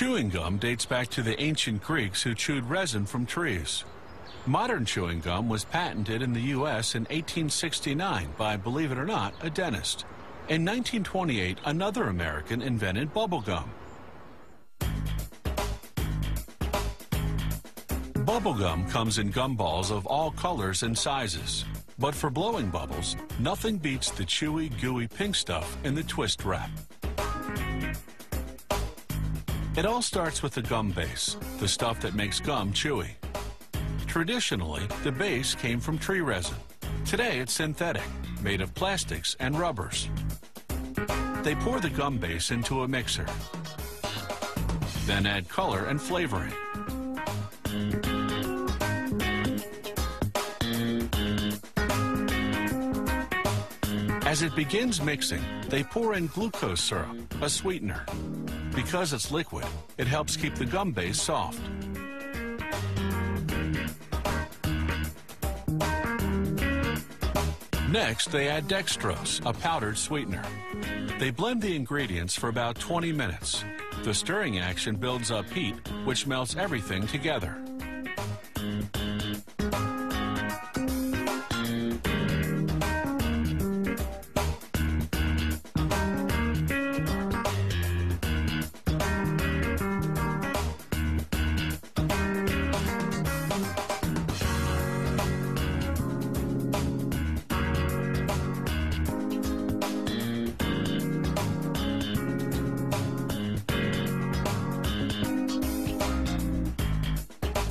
Chewing gum dates back to the ancient Greeks who chewed resin from trees. Modern chewing gum was patented in the U.S. in 1869 by, believe it or not, a dentist. In 1928, another American invented bubble gum. Bubble gum comes in gumballs of all colors and sizes. But for blowing bubbles, nothing beats the chewy, gooey pink stuff in the twist wrap. It all starts with the gum base, the stuff that makes gum chewy. Traditionally, the base came from tree resin. Today, it's synthetic, made of plastics and rubbers. They pour the gum base into a mixer, then add color and flavoring. As it begins mixing, they pour in glucose syrup, a sweetener. Because it's liquid, it helps keep the gum base soft. Next, they add dextrose, a powdered sweetener. They blend the ingredients for about 20 minutes. The stirring action builds up heat, which melts everything together.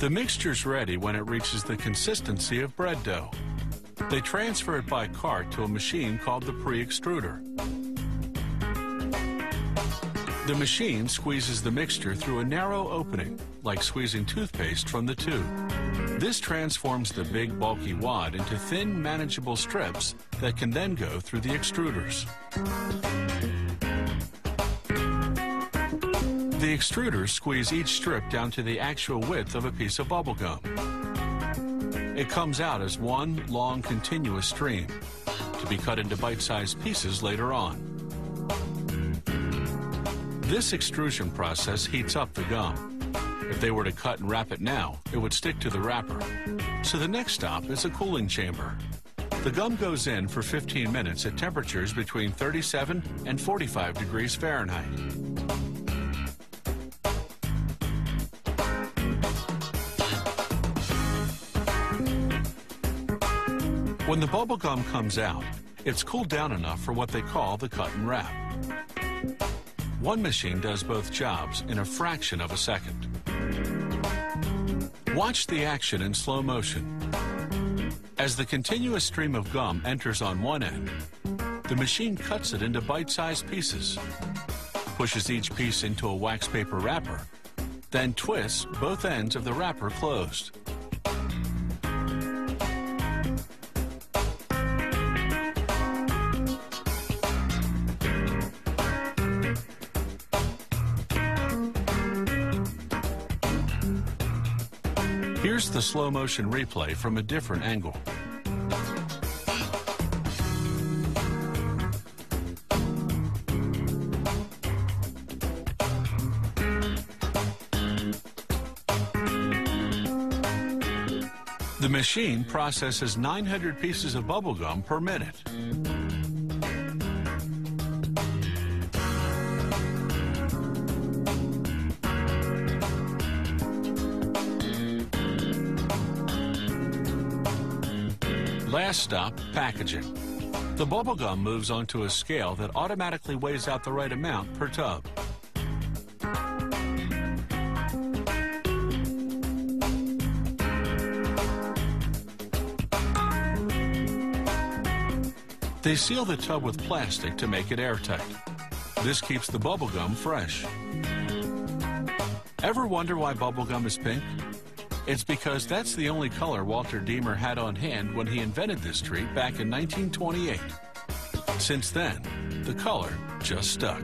The mixture's ready when it reaches the consistency of bread dough. They transfer it by cart to a machine called the pre-extruder. The machine squeezes the mixture through a narrow opening, like squeezing toothpaste from the tube. This transforms the big, bulky wad into thin, manageable strips that can then go through the extruders. The extruders squeeze each strip down to the actual width of a piece of bubble gum. It comes out as one long continuous stream to be cut into bite-sized pieces later on. This extrusion process heats up the gum. If they were to cut and wrap it now, it would stick to the wrapper. So the next stop is a cooling chamber. The gum goes in for 15 minutes at temperatures between 37 and 45 degrees Fahrenheit. When the bubble gum comes out, it's cooled down enough for what they call the cut and wrap. One machine does both jobs in a fraction of a second. Watch the action in slow motion. As the continuous stream of gum enters on one end, the machine cuts it into bite-sized pieces, pushes each piece into a wax paper wrapper, then twists both ends of the wrapper closed. Here's the slow motion replay from a different angle. The machine processes 900 pieces of bubble gum per minute. Last stop, packaging. The bubble gum moves onto a scale that automatically weighs out the right amount per tub. They seal the tub with plastic to make it airtight. This keeps the bubble gum fresh. Ever wonder why bubble gum is pink? It's because that's the only color Walter Deemer had on hand when he invented this treat back in 1928. Since then, the color just stuck.